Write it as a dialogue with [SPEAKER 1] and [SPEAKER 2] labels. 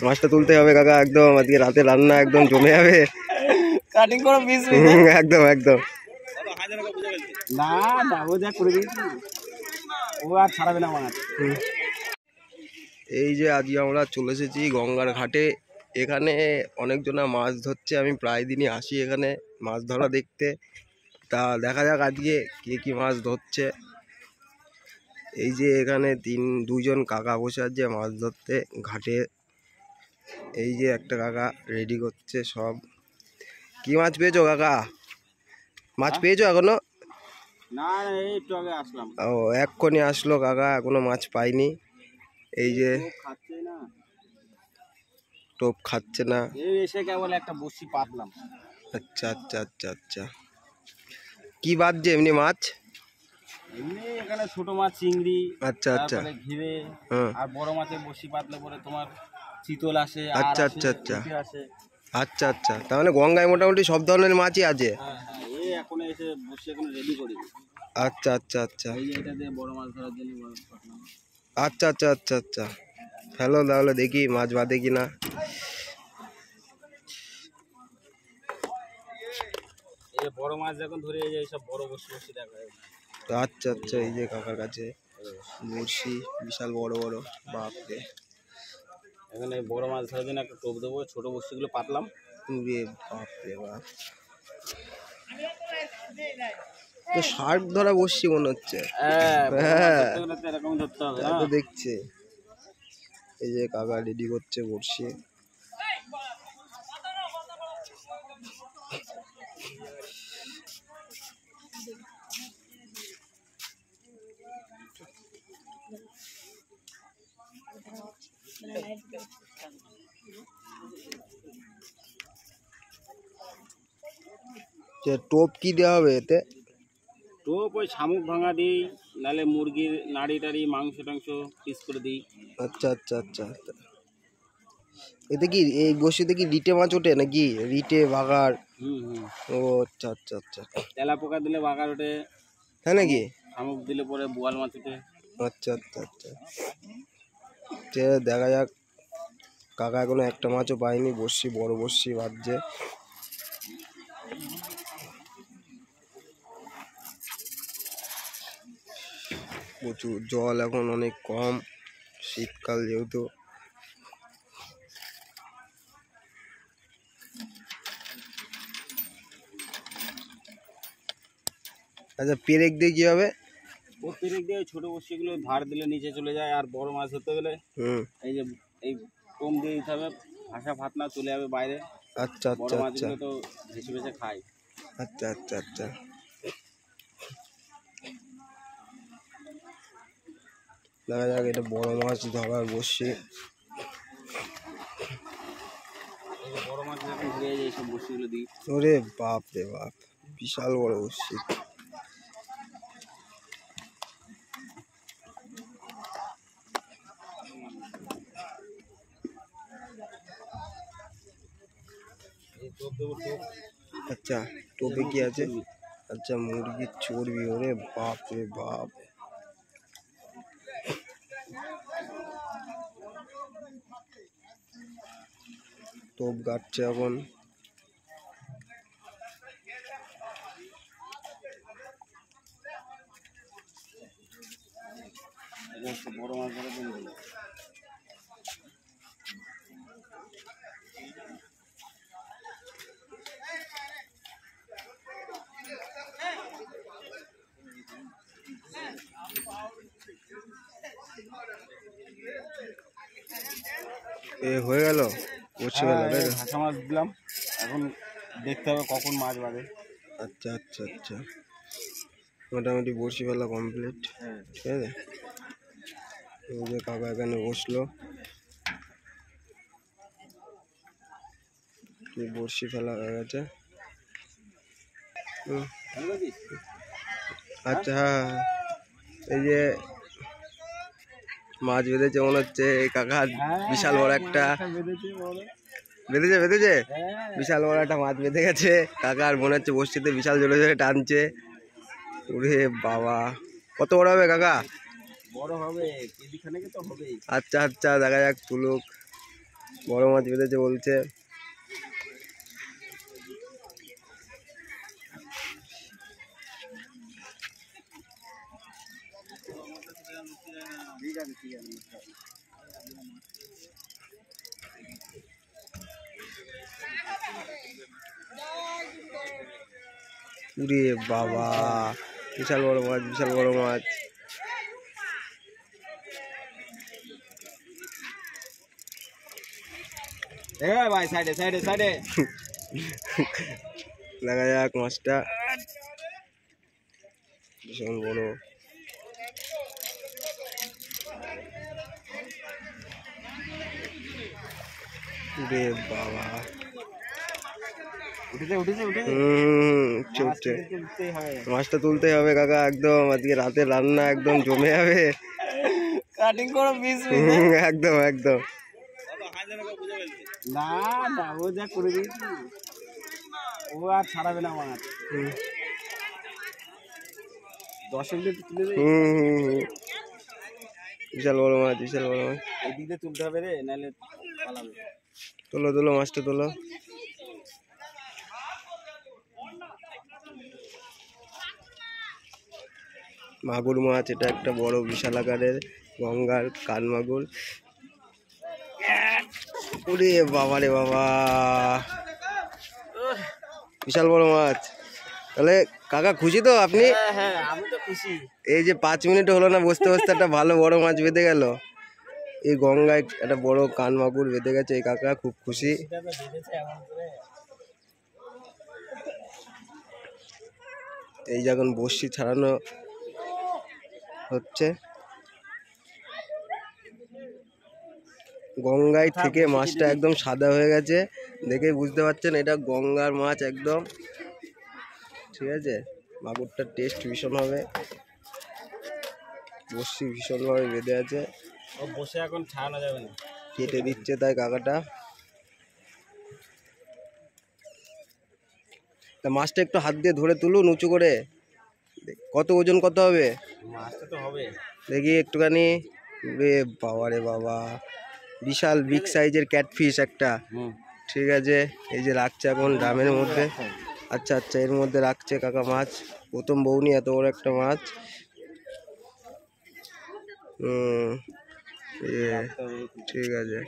[SPEAKER 1] মাছটা তুলতে হবে কাকা, একদম আজকে রাতে রান্না একদম জমে যাবে।
[SPEAKER 2] কাটিং করো 20
[SPEAKER 1] একদম একদম।
[SPEAKER 2] না না ও যা করে দিয়েছি ও আর ছাড়াবে না মাছ।
[SPEAKER 1] এই যে আজকে আমরা চলে এসেছি গঙ্গার ঘাটে। এখানে অনেকজনা মাছ ধরছে, আমি প্রায় দিনই আসি এখানে মাছ ধরা দেখতে। তা দেখা যাক আজকে কে কি মাছ ধরছে। এই যে এখানে দুজন কাকা বসে আছে মাছ ধরতে ঘাটে। এই যে একটা কাকা রেডি করছে সব। কি মাছ পেয়েছো কাকা? মাছ পেয়েছো এখনো?
[SPEAKER 2] না এই একটু আগে আসলাম।
[SPEAKER 1] ও এক্ষুনি আসলো কাকা, এখনো মাছ পাইনি। এই যে
[SPEAKER 2] খাচ্ছে না,
[SPEAKER 1] টোপ খাচ্ছে না।
[SPEAKER 2] এই এসে কেবল একটা বসি পাতলাম।
[SPEAKER 1] আচ্ছা আচ্ছা আচ্ছা আচ্ছা। কি বাজছে এমনি মাছ?
[SPEAKER 2] এমনি এখানে ছোট মাছ চিংড়ি,
[SPEAKER 1] আচ্ছা আচ্ছা,
[SPEAKER 2] তারপরে ঘিরে,
[SPEAKER 1] হ্যাঁ
[SPEAKER 2] আর বড় মাছের বসি পাতলে পরে তোমার চিতল আসে,
[SPEAKER 1] আচ্ছা
[SPEAKER 2] আর
[SPEAKER 1] আচ্ছা আচ্ছা
[SPEAKER 2] আসে।
[SPEAKER 1] আচ্ছা আচ্ছা। তার মানে গঙ্গায় মোটামুটি সব ধরনের মাছই আছে।
[SPEAKER 2] হ্যাঁ হ্যাঁ, এই এখন এসে বসি এখন রেডি করি।
[SPEAKER 1] আচ্ছা আচ্ছা আচ্ছা
[SPEAKER 2] এই এটা দিয়ে বড় মাছ ধরার জন্য পাতলাম।
[SPEAKER 1] আচ্ছা আচ্ছা আচ্ছা আচ্ছা। হ্যালো, তাহলে দেখি মাছ বাঁধে কিনা।
[SPEAKER 2] এই বড় মাছ যখন ধরে এই যে সব বড় বসি বসি দেখা যায়।
[SPEAKER 1] আচ্ছা আচ্ছা, এই যে কাকার কাছে বড়শি বিশাল বড় বড়, বাপরে।
[SPEAKER 2] এখানে বড় মাছ ধরার জন্য একটা টোপ দেবো, ছোট বসিগুলো পাতলাম।
[SPEAKER 1] বাপরে বাপ, তো শার্ক ধরা বসছি মনে হচ্ছে।
[SPEAKER 2] হ্যাঁ এরকম ধরতে হবে না?
[SPEAKER 1] তো দেখছে এই যে কাকা রেডি করছে বসছি। টোপ কি দেওয়া হবে এতে?
[SPEAKER 2] টোপ ওই শামুক ভাঙা দিই, নাহলে মুরগির নাড়ি টাড়ি মাংস টাংস পিস করে দিই।
[SPEAKER 1] আচ্ছা আচ্ছা আচ্ছা। এতে কি এই বসিতে কি রিটে মাছ ওঠে নাকি? রিটে বাগার? ও আচ্ছা আচ্ছা আচ্ছা।
[SPEAKER 2] তেলা পোকা দিলে বাগার ওঠে।
[SPEAKER 1] হ্যাঁ নাকি?
[SPEAKER 2] শামুক দিলে পরে বোয়াল মাছ ওঠে।
[SPEAKER 1] আচ্ছা আচ্ছা আচ্ছা। দেখা যাক, কাকা এখনো একটা মাছও পাইনি। বসছি বড় বসছি বাজছে। প্রচুর জল, এখন অনেক কম, শীতকাল যেহেতু। আচ্ছা, পেরেক দিয়ে কি হবে?
[SPEAKER 2] ও পেরেক দিয়ে ছোট বসিগুলো ধার দিলে নিচে চলে যায়, আর বড় মাছ ধরতে গেলে এই যে এই কম দিয়ে দিতে হবে, ভাষা ফাতনা চলে যাবে বাইরে।
[SPEAKER 1] আচ্ছা
[SPEAKER 2] বড়
[SPEAKER 1] আচ্ছা আচ্ছা
[SPEAKER 2] মাছগুলো তো ভেসে ভেসে খায়।
[SPEAKER 1] আচ্ছা আচ্ছা আচ্ছা। দেখা যাক, এটা বড় মাছ ধরার বসছি।
[SPEAKER 2] বড় মাছ যখন ধরে যায় এইসব বসিগুলো দিই।
[SPEAKER 1] ওরে বাপ রে বাপ, বিশাল বড় বসছি। আচ্ছা, টোপে কি আছে? আচ্ছা, মুরগির চর্বি। ওরে বাপ রে বাপ, টোপ গাচ্ছে এখন।
[SPEAKER 2] বড় মাছ ধরার জন্য
[SPEAKER 1] এ হয়ে গেল বসে গেল, তাই তো?
[SPEAKER 2] ভাষা মাছ দিলাম, এখন দেখতে হবে কখন মাছ বাঁধে।
[SPEAKER 1] আচ্ছা আচ্ছা আচ্ছা, মোটামুটি বসি ফেলা কমপ্লিট। ঠিক আছে, এই যে কাকা এখানে বসলো, বসি ফেলা হয়ে গেছে। আচ্ছা, হ্যাঁ হ্যাঁ, এই যে মাছ বেঁধেছে মনে হচ্ছে কাকা, বিশাল বড় একটা বেঁধেছে বিশাল বড় একটা মাছ বেঁধে গেছে কাকার, মনে হচ্ছে বসিতে বিশাল জোরে জোরে টানছে। ওরে বাবা, কত বড় হবে কাকা?
[SPEAKER 2] বড় হবে, কেজি খানেক তো হবে।
[SPEAKER 1] আচ্ছা আচ্ছা, দেখা যাক তুলুক। বড় মাছ বেঁধেছে বলছে। উরে বাবা, বিশাল বড় মাছ, বিশাল বড় মাছ।
[SPEAKER 2] ভাই সাইডে সাইডে সাইডে
[SPEAKER 1] দেখা যাক মাছটা, ভীষণ বড়। উরে বাবা,
[SPEAKER 2] উঠেছে উঠেছে উঠেছে।
[SPEAKER 1] উঠছে। মাছটা তুলতেই হবে কাকা, একদম আজকে রাতে রান্না একদম জমে যাবে।
[SPEAKER 2] কাটিং করো পিস
[SPEAKER 1] একদম একদম।
[SPEAKER 2] না না, ও যা করে দিয়েছি ও আর ছাড়াবে না মাছ। 10 মিনিট তুলে দে।
[SPEAKER 1] বিশাল বড় মাছ, বিশাল বড় মাছ।
[SPEAKER 2] এদিক দিয়ে তুলতে হবে রে, নাহলে পালাবে।
[SPEAKER 1] তোলো তোলো মাছটা তোলো। মাগুর মাছ, এটা একটা বড় বিশাল আকারের গঙ্গার কান মাগুর। ওরে বাবা রে বাবা, বিশাল বড় মাছ। তাহলে কাকা খুশি তো আপনি?
[SPEAKER 2] হ্যাঁ আমি তো খুশি।
[SPEAKER 1] এই যে 5 মিনিট হলো না বসতে বসতে একটা ভালো বড় মাছ বেঁধে গেল। এই গঙ্গায় একটা বড় কান মাগুর বেঁধে গেছে, এই কাকা খুব খুশি। এই যে এখন বড়শি ছাড়ানো হচ্ছে। গঙ্গায় থেকে মাছটা একদম সাদা হয়ে গেছে, দেখে বুঝতে পারছেন এটা গঙ্গার মাছ একদম। ঠিক আছে, মাগুরটার টেস্ট ভীষণ হবে। বড়শি ভীষণভাবে বেঁধে আছে,
[SPEAKER 2] ও বসে এখন ছাড়ানো যাবে না,
[SPEAKER 1] কেটে দিচ্ছে তাই কাকাটা। তা মাছটা একটু হাত দিয়ে ধরে তুলুন উঁচু করে। কত ওজন কত হবে?
[SPEAKER 2] মাছটা তো হবে
[SPEAKER 1] দেখি একটুখানি। রে বাবা রে বাবা, বিশাল বিগ সাইজের ক্যাটফিশ একটা। ঠিক আছে, এই যে রাখছে এখন ড্রামের মধ্যে। আচ্ছা আচ্ছা, এর মধ্যে রাখছে কাকা মাছ। প্রথম বউনি এত বড় একটা মাছ। ঠিক আছে।